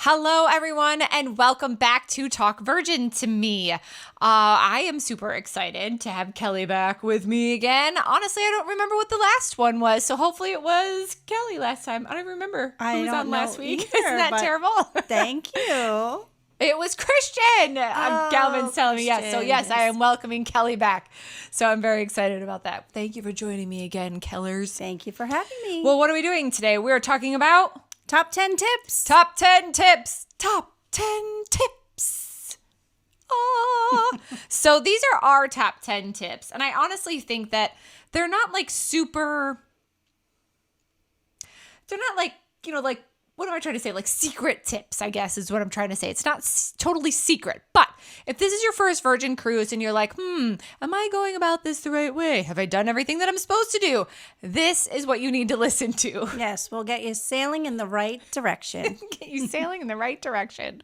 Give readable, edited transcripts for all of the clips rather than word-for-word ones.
Hello, everyone, and welcome back to Talk Virgin to me. I am super excited to have Kelly back with me again. Honestly, I don't remember what the last one was, so hopefully it was Kelly last time. I don't remember who was on last week. Either, Isn't that terrible? Thank you. It was Christian. Galvin's telling me yes. So yes, I am welcoming Kelly back. So I'm very excited about that. Thank you for joining me again, Kellers. Thank you for having me. Well, what are we doing today? We're talking about Top 10 tips. Top 10 tips. Top 10 tips. Oh. So these are our top 10 tips. And I honestly think that they're not like super, they're not like, like, what am I trying to say? Like secret tips, I guess, is what I'm trying to say. It's not totally secret. But if this is your first Virgin cruise and you're like, am I going about this the right way? Have I done everything that I'm supposed to do? This is what you need to listen to. Yes, we'll get you sailing in the right direction. Get you sailing in the right direction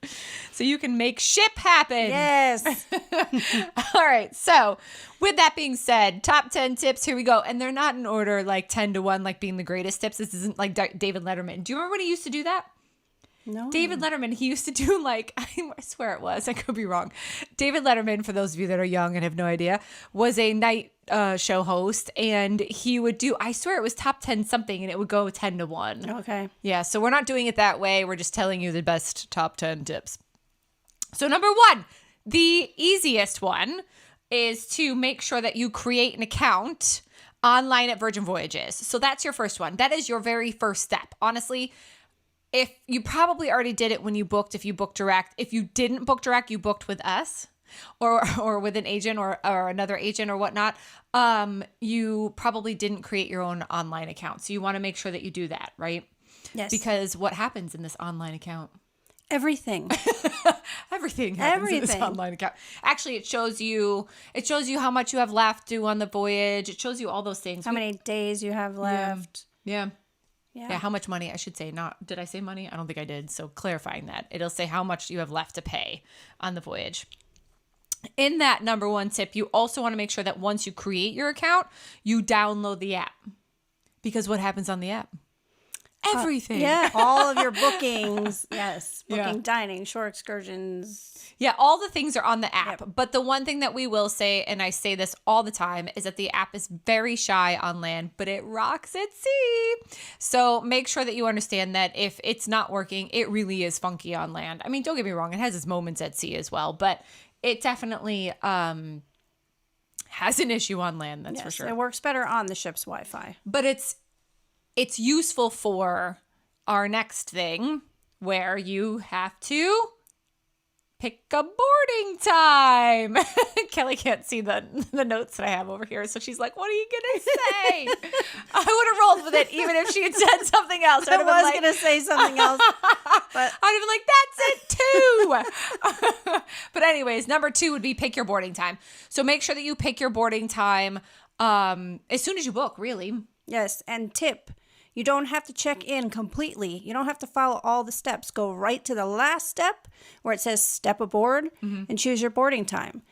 so you can make ship happen. Yes. All right. So with that being said, top 10 tips, here we go. And they're not in order like 10 to 1, like being the greatest tips. This isn't like David Letterman. Do you remember when he used to do that? No. David Letterman, he used to do like, I swear it was, I could be wrong. David Letterman, for those of you that are young and have no idea, was a night show host. And he would do, I swear it was top 10 something, and it would go 10 to 1. Okay. Yeah. So we're not doing it that way. We're just telling you the best top 10 tips. So number 1, the easiest one is to make sure that you create an account online at Virgin Voyages. So that's your first one. That is your very first step. Honestly, if you probably already did it when you booked, if you booked direct. If you didn't book direct, you booked with us or with an agent or another agent or whatnot, you probably didn't create your own online account. So you want to make sure that you do that, right? Yes. Because what happens in this online account? Everything. Everything happens in this online account. Actually, it shows you how much you have left due on the voyage. It shows you all those things. How many days you have left. Yeah, how much money, I should say. Did I say money? I don't think I did. So clarifying that. It'll say how much you have left to pay on the voyage. In that number 1 tip, you also want to make sure that once you create your account, you download the app. Because what happens on the app? Everything. All of your bookings. Yes. Dining, shore excursions. Yeah, all the things are on the app. Yep. But the one thing that we will say, and I say this all the time, is that the app is very shy on land, but it rocks at sea. So make sure that you understand that if it's not working, it really is funky on land. I mean, don't get me wrong, it has its moments at sea as well, but it definitely has an issue on land, that's for sure. It works better on the ship's Wi-Fi. But it's useful for our next thing, where you have to pick a boarding time. Kelly can't see the notes that I have over here, so she's like, what are you going to say? I would have rolled with it even if she had said something else. I was going to say something else. But I'd have been like, that's it too. But anyways, number 2 would be pick your boarding time. So make sure that you pick your boarding time as soon as you book, really. Yes, and tip. You don't have to check in completely. You don't have to follow all the steps. Go right to the last step where it says step aboard and choose your boarding time.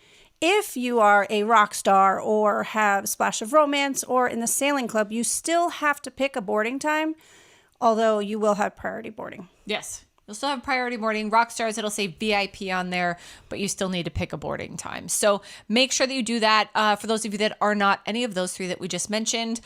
If you are a rock star or have a splash of romance or in the sailing club, you still have to pick a boarding time, although you will have priority boarding. Yes. You'll still have priority boarding. Rock stars, it'll say VIP on there, but you still need to pick a boarding time. So make sure that you do that. For those of you that are not any of those 3 that we just mentioned,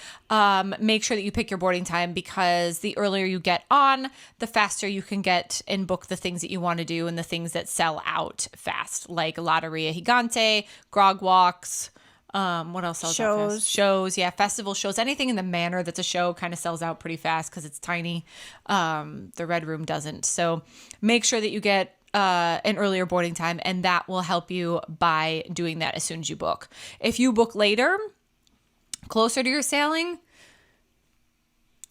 make sure that you pick your boarding time, because the earlier you get on, the faster you can get and book the things that you want to do and the things that sell out fast, like Lotteria Gigante, Grog Walks. What else sells out fast? Shows, yeah, festival shows. Anything in the manor that's a show kind of sells out pretty fast because it's tiny. The Red Room doesn't. So make sure that you get an earlier boarding time, and that will help you by doing that as soon as you book. If you book later, closer to your sailing,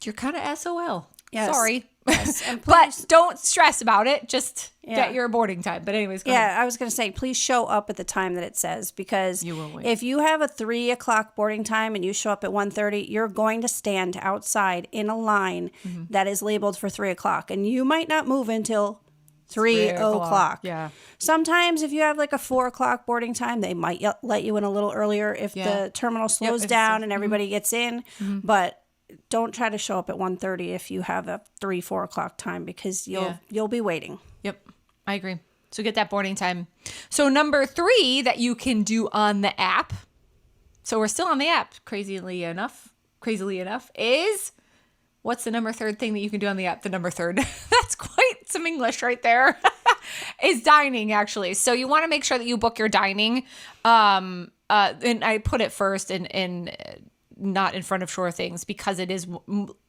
you're kind of SOL. Yes. Sorry. Yes. And but don't stress about it. Just get your boarding time. But anyways, go ahead. I was going to say, please show up at the time that it says, because You will wait. if you have a 3 o'clock boarding time and you show up at 1:30, you're going to stand outside in a line that is labeled for 3 o'clock, and you might not move until 3 o'clock. Yeah. Sometimes if you have like a 4 o'clock boarding time, they might let you in a little earlier if the terminal slows down and everybody gets in. But don't try to show up at 1:30 if you have a 3-4 o'clock time, because you'll be waiting. Yep, I agree. So get that boarding time. So number 3 that you can do on the app, so we're still on the app, crazily enough, is, what's the number 3rd thing that you can do on the app? The number 3rd. That's quite some English right there. Is dining, actually. So you want to make sure that you book your dining. And I put it first in not in front of Shore Things, because it is,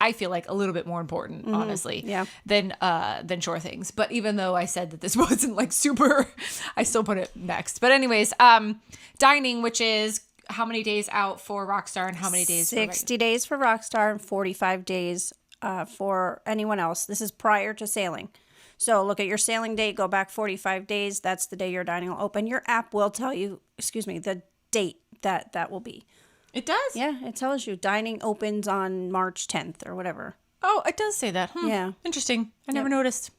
I feel like, a little bit more important, honestly, than Shore Things. But even though I said that this wasn't like super, I still put it next. But anyways, dining, which is how many days out for Rockstar and how many days? 60 days for Rockstar and 45 days for anyone else. This is prior to sailing. So look at your sailing date, go back 45 days. That's the day your dining will open. Your app will tell you, the date that will be. It does? Yeah, it tells you dining opens on March 10th or whatever. Oh, it does say that. Yeah. Interesting. I never noticed,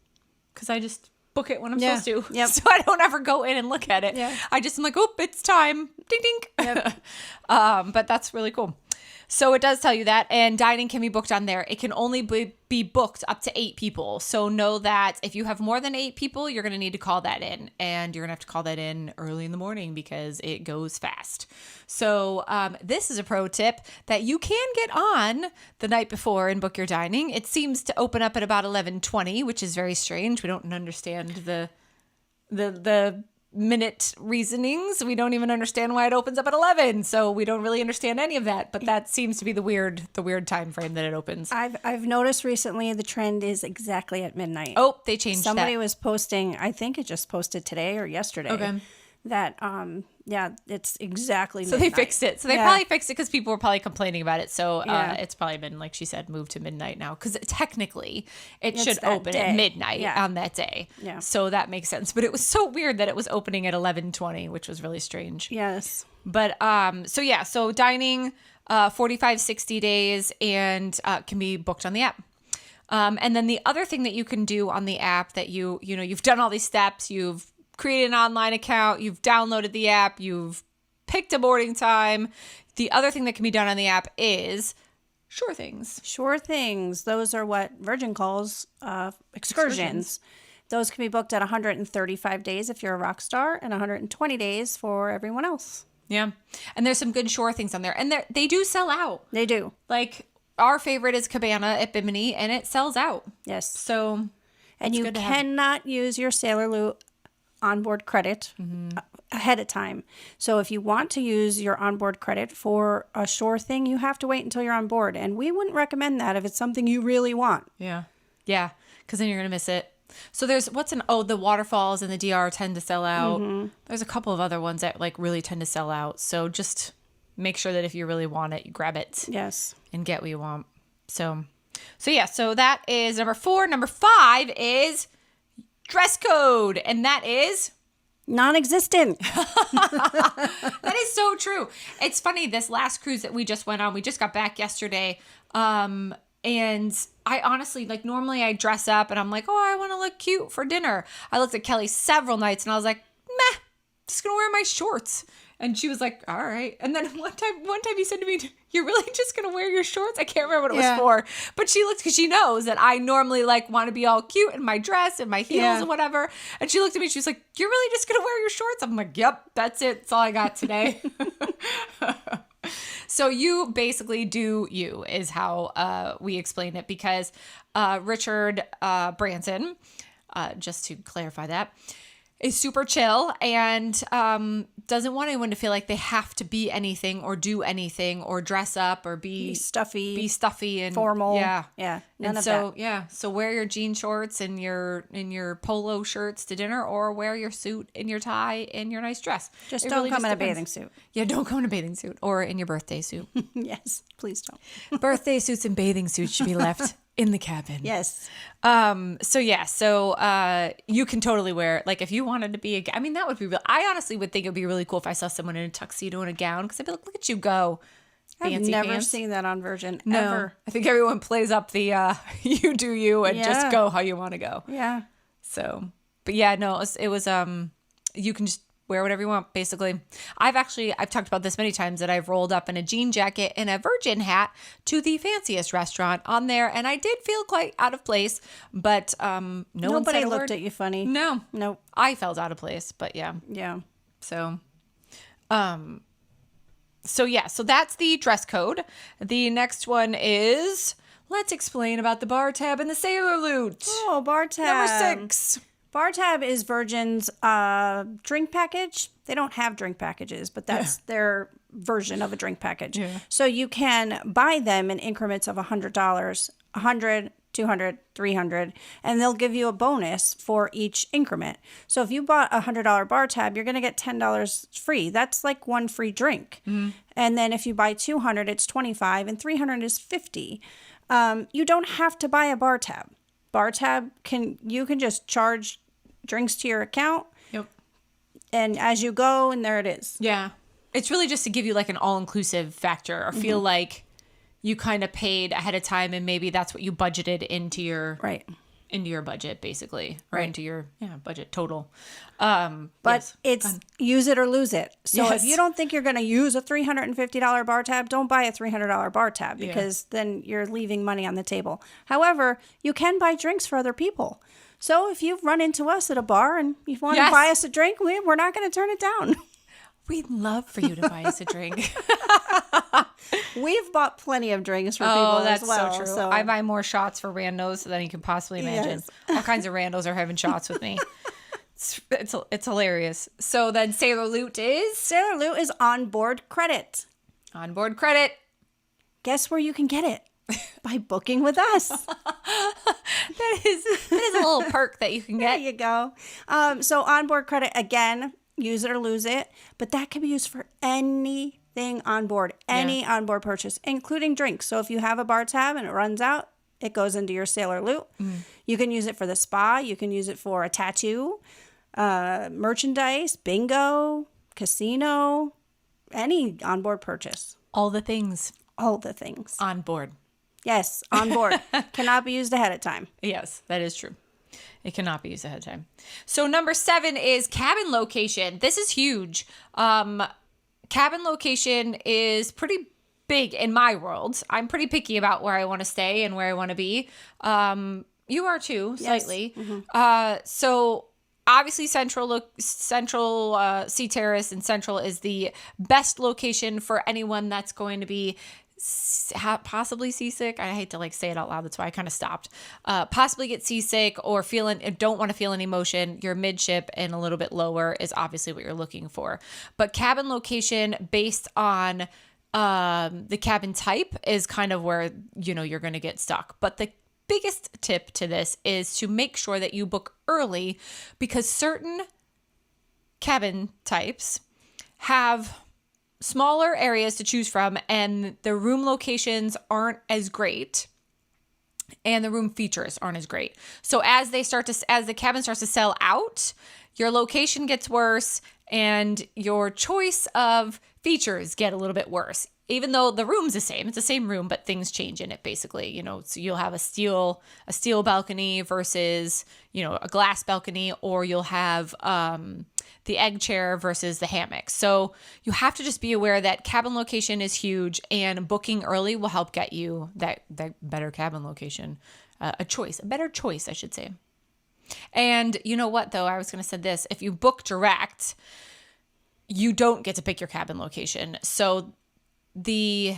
because I just book it when I'm supposed to. Yep. So I don't ever go in and look at it. Yeah. I just am like, oh, it's time. Ding, ding. Yep. But that's really cool. So it does tell you that, and dining can be booked on there. It can only be booked up to 8 people. So know that if you have more than 8 people, you're going to need to call that in, and you're going to have to call that in early in the morning because it goes fast. So this is a pro tip that you can get on the night before and book your dining. It seems to open up at about 11:20, which is very strange. We don't understand the minute reasonings. We don't even understand why it opens up at 11. So we don't really understand any of that, but that seems to be the weird time frame that it opens. I've noticed recently the trend is exactly at midnight. Oh, they changed Somebody that. was posting, I think it just posted today or yesterday. That it's exactly so midnight. they fixed it. So they probably fixed it because people were probably complaining about it. So it's probably been, like she said, moved to midnight now, because technically it should open at midnight on that day. Yeah. So that makes sense. But it was so weird that it was opening at 11:20, which was really strange. Yes. But so dining 45, 60 days and can be booked on the app. And then the other thing that you can do on the app that you've done all these steps, you've created an online account, you've downloaded the app, you've picked a boarding time. The other thing that can be done on the app is Shore Things. Shore Things. Those are what Virgin calls excursions. Those can be booked at 135 days if you're a rock star, and 120 days for everyone else. Yeah. And there's some good Shore Things on there. And they do sell out. They do. Like, our favorite is Cabana at Bimini, and it sells out. Yes. So, and you cannot use your Sailor Lou onboard credit ahead of time. So if you want to use your onboard credit for a Shore thing, you have to wait until you're on board. And we wouldn't recommend that if it's something you really want. Yeah. Yeah. Because then you're going to miss it. So there's the waterfalls and the DR tend to sell out. There's a couple of other ones that like really tend to sell out. So just make sure that if you really want it, you grab it. Yes. And get what you want. So that is number 4. Number 5 is dress code. And that is non-existent. That is so true. It's funny, this last cruise that we just went on, we just got back yesterday. And I honestly, like, normally I dress up and I'm like, oh, I want to look cute for dinner. I looked at Kelly several nights and I was like, meh, just gonna wear my shorts. And she was like, all right. And then one time he said to me, you're really just gonna wear your shorts? I can't remember what it was for. But she looked, because she knows that I normally like want to be all cute in my dress and my heels and whatever. And she looked at me, she was like, you're really just gonna wear your shorts? I'm like, yep, that's it. That's all I got today. So you basically do you, is how we explain it, because Richard Branson, just to clarify that, is super chill and doesn't want anyone to feel like they have to be anything or do anything or dress up or be stuffy and formal. Yeah. None of that. Yeah. So wear your jean shorts and your polo shirts to dinner, or wear your suit and your tie and your nice dress. Just don't come in a bathing suit. Yeah, don't come in a bathing suit or in your birthday suit. Yes, please don't. Birthday suits and bathing suits should be left in the cabin. Yes. So you can totally wear, like, if you wanted to be I mean, that would be real. I honestly would think it would be really cool if I saw someone in a tuxedo and a gown, because I'd be like, look at you go. I've never seen that on Virgin, no. ever. I think everyone plays up the you do you and just go how you want to go. Yeah. So, but yeah, no, it was you can just wear whatever you want, basically. I've talked about this many times that I've rolled up in a jean jacket and a Virgin hat to the fanciest restaurant on there, and I did feel quite out of place, but Nobody looked at you funny. No. Nope. I felt out of place, but yeah. Yeah. So that's the dress code. The next one is, let's explain about the bar tab and the sailor loot. Oh, bar tab. Number 6. Bar tab is Virgin's drink package. They don't have drink packages, but that's their version of a drink package. Yeah. So you can buy them in increments of $100, $100, $200, $300, and they'll give you a bonus for each increment. So if you bought a $100 bar tab, you're going to get $10 free. That's like one free drink. Mm-hmm. And then if you buy 200, it's 25, and 300 is 50. You don't have to buy a bar tab. Bar tab you can just charge drinks to your account. Yep. And as you go, and there it is. Yeah. It's really just to give you like an all-inclusive factor, or feel like you kind of paid ahead of time, and maybe that's what you budgeted into your budget, basically, or into your budget total. But it's use it or lose it. So if you don't think you're going to use a $350 bar tab, don't buy a $300 bar tab, because then you're leaving money on the table. However, you can buy drinks for other people. So if you've run into us at a bar and you want to buy us a drink, we're not going to turn it down. We'd love for you to buy us a drink. We've bought plenty of drinks for people as well. So true. So I buy more shots for randos than you can possibly imagine. Yes. All kinds of randos are having shots with me. It's hilarious. So then Sailor Loot is? Sailor Loot is onboard credit. Onboard credit. Guess where you can get it? By booking with us. That is a little perk that you can get. There you go. So onboard credit, again, use it or lose it, but that can be used for anything on board, any onboard purchase, including drinks. So if you have a bar tab and it runs out, it goes into your Sailor Loot. You can use it for the spa. You can use it for a tattoo, merchandise, bingo, casino, any onboard purchase. All the things. All the things. On board. Yes, on board. Cannot be used ahead of time. Yes, that is true. It cannot be used ahead of time. So number 7 is cabin location. This is huge. Cabin location is pretty big in my world. I'm pretty picky about where I want to stay and where I want to be. You are too, slightly. Yes. Mm-hmm. So obviously Central Sea Terrace and Central is the best location for anyone that's going to be possibly seasick. I hate to say it out loud. That's why I kind of stopped. Possibly get seasick or don't want to feel any motion. Your midship and a little bit lower is obviously what you're looking for. But cabin location based on the cabin type is kind of where you're going to get stuck. But the biggest tip to this is to make sure that you book early, because certain cabin types have smaller areas to choose from, and the room locations aren't as great, and the room features aren't as great. So as the cabin starts to sell out, your location gets worse, and your choice of features get a little bit worse. Even though the room's the same, it's the same room, but things change in it basically. So you'll have a steel balcony versus a glass balcony, or you'll have the egg chair versus the hammock. So you have to just be aware that cabin location is huge, and booking early will help get you that better cabin location, a better choice, I should say. And you know what, though? I was going to say this. If you book direct, you don't get to pick your cabin location. So the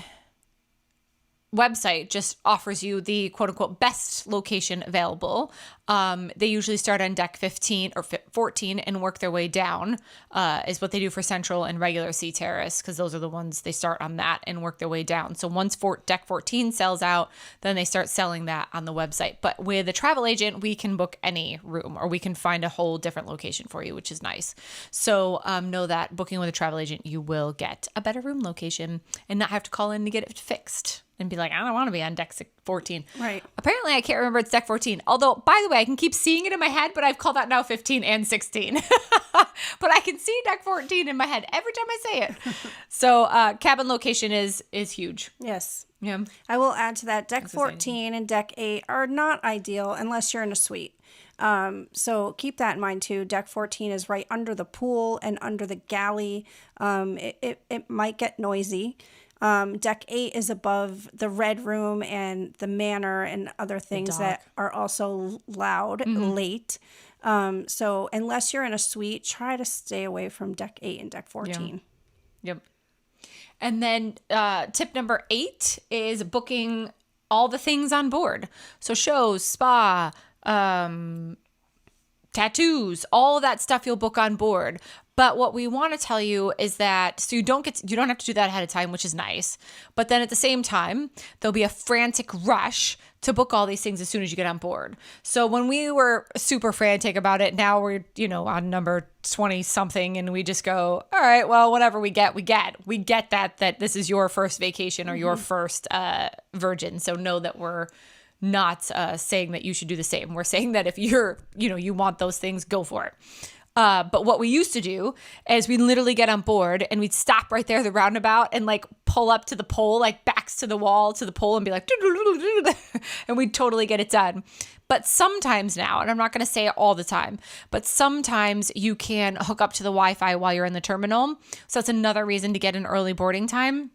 website just offers you the quote unquote best location available. They usually start on deck 15 or 14 and work their way down, is what they do for Central and regular Sea Terrace, because those are the ones they start on that and work their way down. So once deck 14 sells out, then they start selling that on the website. But with a travel agent, we can book any room, or we can find a whole different location for you, which is nice. So know that booking with a travel agent, you will get a better room location and not have to call in to get it fixed and be like, I don't want to be on deck 14. Right. Apparently, I can't remember it's deck 14. Although, by the way, I can keep seeing it in my head, but I've called that now 15 and 16. But I can see deck 14 in my head every time I say it. So cabin location is huge. Yes. Yeah. I will add to that, deck 14 and deck 8 are not ideal unless you're in a suite. So keep that in mind too. Deck 14 is right under the pool and under the galley. It might get noisy. Deck 8 is above the red room and the manor and other things that are also loud late. So unless you're in a suite, try to stay away from deck 8 and deck 14. Yep. And then tip number 8 is booking all the things on board. So shows, spa, tattoos, all of that stuff you'll book on board. But what we want to tell you is that, so you don't have to do that ahead of time, which is nice. But then at the same time, there'll be a frantic rush to book all these things as soon as you get on board. So when we were super frantic about it, now we're, on number 20 something, and we just go, all right, well, whatever we get. We get that this is your first vacation or your first Virgin. So know that we're not saying that you should do the same. We're saying that if you're, you want those things, go for it. But what we used to do is we'd literally get on board and we'd stop right there at the roundabout and like pull up to the pole, like backs to the wall to the pole, and be like, and we'd totally get it done. But sometimes now, and I'm not going to say it all the time, but sometimes you can hook up to the Wi-Fi while you're in the terminal. So that's another reason to get an early boarding time.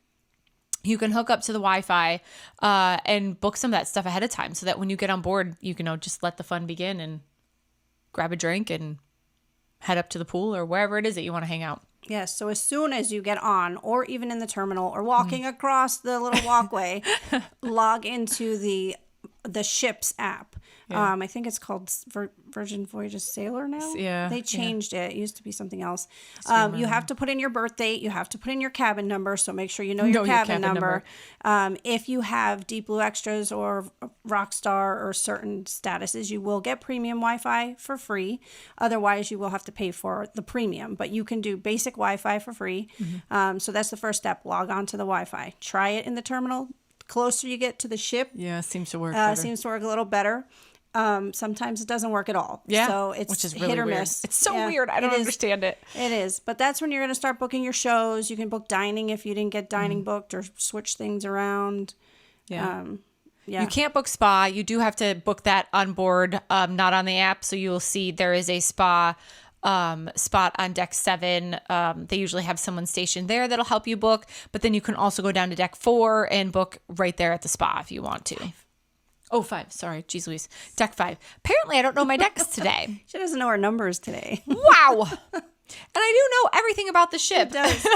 You can hook up to the Wi-Fi and book some of that stuff ahead of time so that when you get on board, you can just let the fun begin and grab a drink and head up to the pool or wherever it is that you want to hang out. Yes. So as soon as you get on, or even in the terminal, or walking across the little walkway, log into the ship's app. Yeah. I think it's called Virgin Voyages Sailor now. Yeah. They changed it. It used to be something else. You have to put in your birth date. You have to put in your cabin number. So make sure you know your cabin number. If you have Deep Blue Extras or Rockstar or certain statuses, you will get premium Wi-Fi for free. Otherwise, you will have to pay for the premium. But you can do basic Wi-Fi for free. So that's the first step. Log on to the Wi-Fi. Try it in the terminal. Closer you get to the ship. Yeah, seems to work better. Seems to work a little better. Sometimes it doesn't work at all. Yeah, so it's which is really hit or weird. miss. It's so weird. I don't understand it. It is. But that's when you're going to start booking your shows. You can book dining if you didn't get dining booked, or switch things around. Yeah. You can't book spa. You do have to book that on board, not on the app. So you'll see there is a spa spot on deck 7. They usually have someone stationed there that'll help you book. But then you can also go down to deck 4 and book right there at the spa if you want to. 5. Sorry. Jeez Louise. Deck 5. Apparently, I don't know my decks today. She doesn't know her numbers today. Wow. And I do know everything about the ship. It does.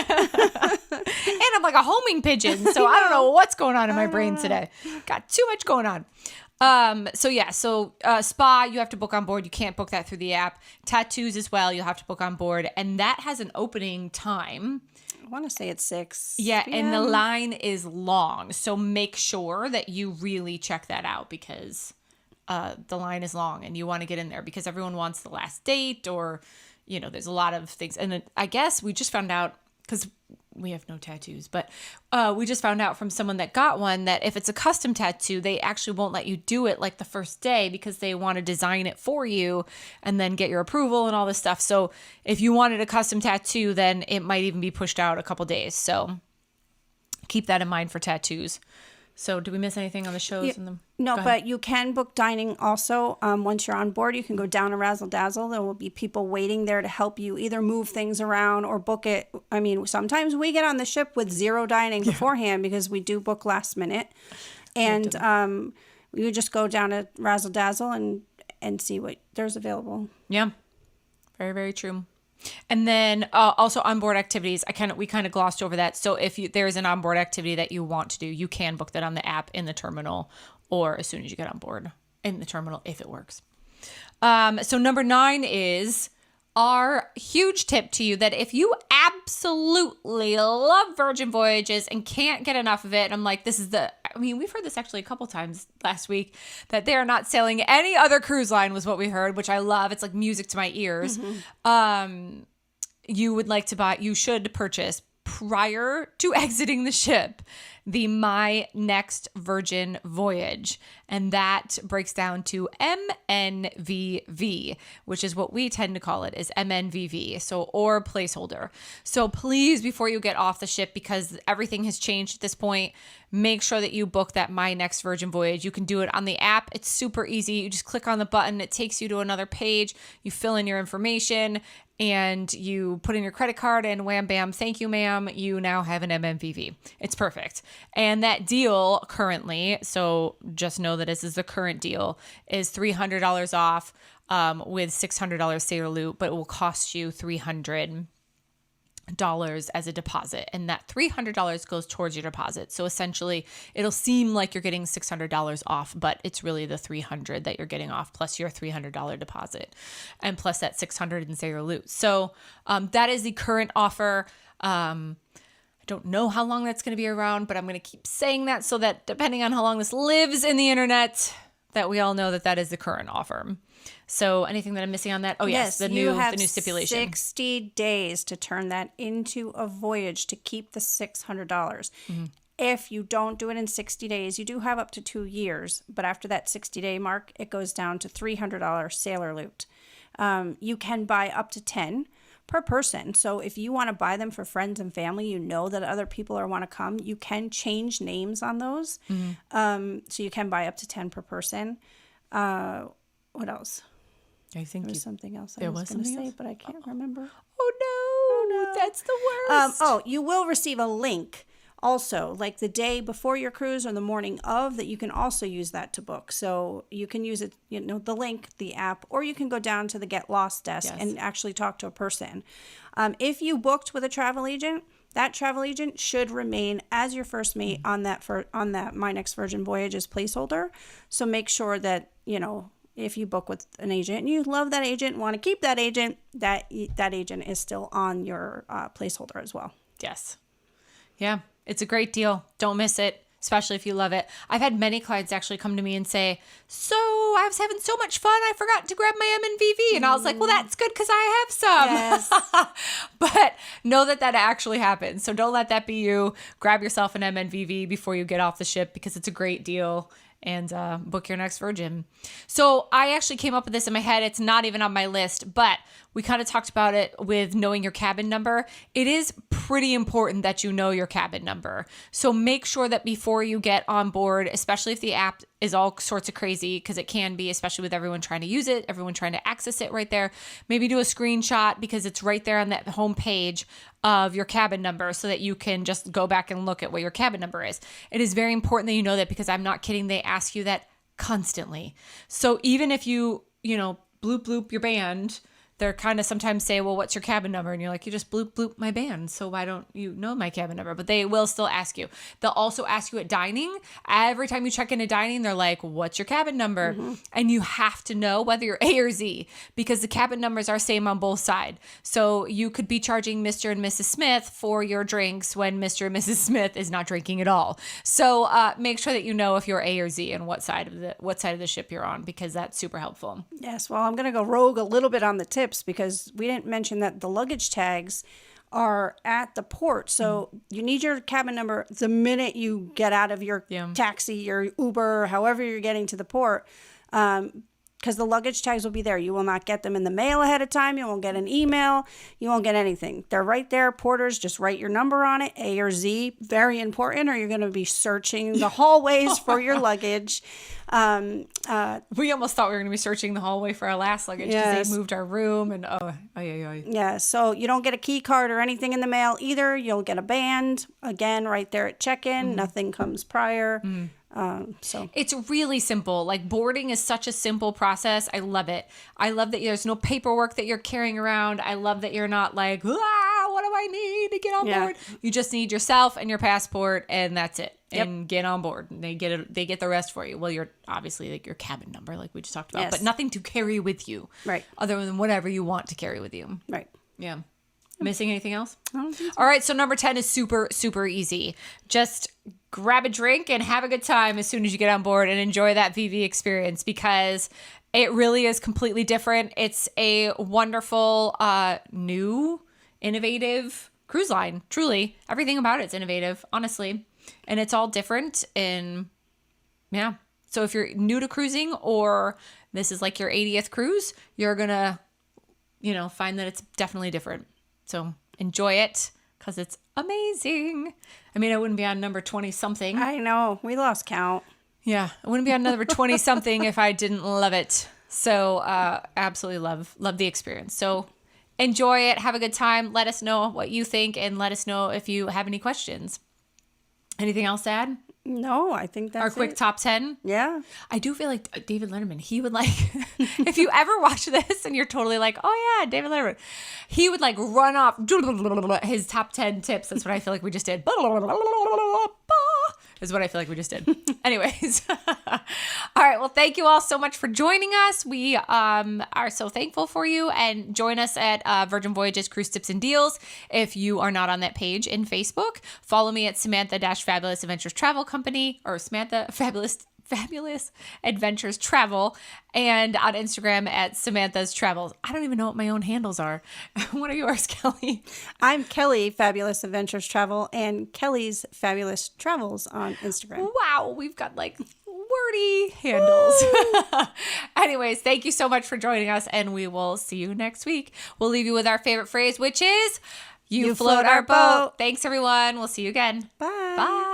And I'm like a homing pigeon, so I don't know what's going on in my brain today. Got too much going on. So spa, you have to book on board. You can't book that through the app. Tattoos as well, you'll have to book on board. And that has an opening time. I want to say it's 6 Yeah, p.m. and the line is long. So make sure that you really check that out because the line is long and you want to get in there because everyone wants the last date or, there's a lot of things. And I guess we just found out, because we have no tattoos, but we just found out from someone that got one that if it's a custom tattoo, they actually won't let you do it like the first day because they want to design it for you and then get your approval and all this stuff. So if you wanted a custom tattoo, then it might even be pushed out a couple days. So keep that in mind for tattoos. So do we miss anything on the shows? No, but you can book dining also. Once you're on board, you can go down to Razzle Dazzle. There will be people waiting there to help you either move things around or book it. I mean, sometimes we get on the ship with 0 dining beforehand because we do book last minute. And we would just go down to Razzle Dazzle and see what there's available. Yeah, very, very true. And then also onboard activities. We kind of glossed over that. So if there is an onboard activity that you want to do, you can book that on the app in the terminal or as soon as you get on board in the terminal if it works. So number 9 is our huge tip to you that if you absolutely love Virgin Voyages and can't get enough of it, and I'm like, we've heard this actually a couple times last week, that they are not sailing any other cruise line was what we heard, which I love. It's like music to my ears. You should purchase prior to exiting the ship the My Next Virgin Voyage. And that breaks down to MNVV, which is what we tend to call it, is MNVV, so or placeholder. So please, before you get off the ship, because everything has changed at this point, make sure that you book that My Next Virgin Voyage. You can do it on the app. It's super easy. You just click on the button. It takes you to another page. You fill in your information and you put in your credit card and wham, bam, thank you, ma'am. You now have an MMVV. It's perfect. And that deal currently, so just know that this is the current deal, is $300 off with $600 sailor loot, but it will cost you $300 as a deposit, and that $300 goes towards your deposit. So essentially it'll seem like you're getting $600 off, but it's really the $300 that you're getting off plus your $300 deposit and plus that $600 in sailor loot. So that is the current offer. I don't know how long that's going to be around, but I'm going to keep saying that so that depending on how long this lives in the internet, that we all know that that is the current offer. So anything that I'm missing on that? Oh, yes, the new stipulation. 60 days to turn that into a voyage to keep the $600. Mm-hmm. If you don't do it in 60 days, you do have up to 2 years. But after that 60-day mark, it goes down to $300 sailor loot. You can buy up to 10 per person. So if you want to buy them for friends and family, you know that other people want to come, you can change names on those. Mm-hmm. So you can buy up to 10 per person. What else? I think there was something else I was going to say, but I can't remember. Oh no, that's the worst. You will receive a link also, like the day before your cruise or the morning of, that you can also use that to book. So you can use it, the link, the app, or you can go down to the Get Lost desk and actually talk to a person. If you booked with a travel agent, that travel agent should remain as your first mate on that My Next Virgin Voyages placeholder. So make sure that, if you book with an agent and you love that agent, want to keep that agent, that agent is still on your placeholder as well. Yes. Yeah, it's a great deal. Don't miss it, especially if you love it. I've had many clients actually come to me and say, so I was having so much fun, I forgot to grab my MNVV. And I was like, well, that's good because I have some. Yes. But know that actually happens. So don't let that be you. Grab yourself an MNVV before you get off the ship because it's a great deal. And book your next Virgin. So I actually came up with this in my head. It's not even on my list, but we kind of talked about it with knowing your cabin number. It is pretty important that you know your cabin number. So make sure that before you get on board, especially if the app is all sorts of crazy, because it can be, especially with everyone trying to use it, everyone trying to access it right there, maybe do a screenshot because it's right there on that home page of your cabin number so that you can just go back and look at what your cabin number is. It is very important that you know that because I'm not kidding. They ask you that constantly. So even if you bloop bloop your band, they're kind of sometimes say, well, what's your cabin number? And you're like, you just bloop bloop my band. So why don't you know my cabin number? But they will still ask you. They'll also ask you at dining. Every time you check into dining, they're like, what's your cabin number? Mm-hmm. And you have to know whether you're A or Z because the cabin numbers are same on both sides. So you could be charging Mr. and Mrs. Smith for your drinks when Mr. and Mrs. Smith is not drinking at all. So make sure that you know if you're A or Z and what side of the ship you're on because that's super helpful. Yes. Well, I'm going to go rogue a little bit on the tips because we didn't mention that the luggage tags are at the port. So you need your cabin number the minute you get out of your taxi, your Uber, however you're getting to the port. Because the luggage tags will be there. You will not get them in the mail ahead of time. You won't get an email. You won't get anything. They're right there. Porters, just write your number on it, A or Z. Very important, or you're going to be searching the hallways for your luggage. We almost thought we were going to be searching the hallway for our last luggage because they moved our room. And Yeah, so you don't get a key card or anything in the mail either. You'll get a band, again, right there at check-in. Mm-hmm. Nothing comes prior. Mm-hmm. So it's really simple. Like boarding is such a simple process. I love it. I love that there's no paperwork that you're carrying around. I love that you're not like, what do I need to get on board? You just need yourself and your passport and that's it. And get on board. And they get the rest for you. Well, you're obviously like your cabin number, like we just talked about, but nothing to carry with you. Right. Other than whatever you want to carry with you. Right. Yeah. Missing anything else? I don't think so. All right. So number 10 is super, super easy. Just grab a drink and have a good time as soon as you get on board and enjoy that VV experience because it really is completely different. It's a wonderful, new, innovative cruise line. Truly. Everything about it's innovative, honestly. And it's all different. And yeah. So if you're new to cruising or this is like your 80th cruise, you're going to, find that it's definitely different. So enjoy it because it's amazing. I mean, I wouldn't be on number 20 something. I know. We lost count. Yeah. I wouldn't be on number 20 something if I didn't love it. So absolutely love the experience. So enjoy it. Have a good time. Let us know what you think and let us know if you have any questions. Anything else to add? No, I think that's Our quick top 10? Yeah. I do feel like David Letterman, he would like, if you ever watch this and you're totally like, oh yeah, David Letterman, he would like run off his top 10 tips. That's what I feel like we just did. Is what I feel like we just did. Anyways. All right. Well, thank you all so much for joining us. We are so thankful for you, and join us at Virgin Voyages Cruise Tips and Deals. If you are not on that page in Facebook, follow me at Samantha-Fabulous Adventures Travel Company, or Samantha Fabulous Adventures Travel, and on Instagram at Samantha's Travels. I don't even know what my own handles are. What are yours, Kelly? I'm Kelly Fabulous Adventures Travel and Kelly's Fabulous Travels on Instagram. Wow, we've got like wordy handles. Anyways, thank you so much for joining us, and we will see you next week. We'll leave you with our favorite phrase, which is, you float our boat. Thanks, everyone. We'll see you again. Bye. Bye.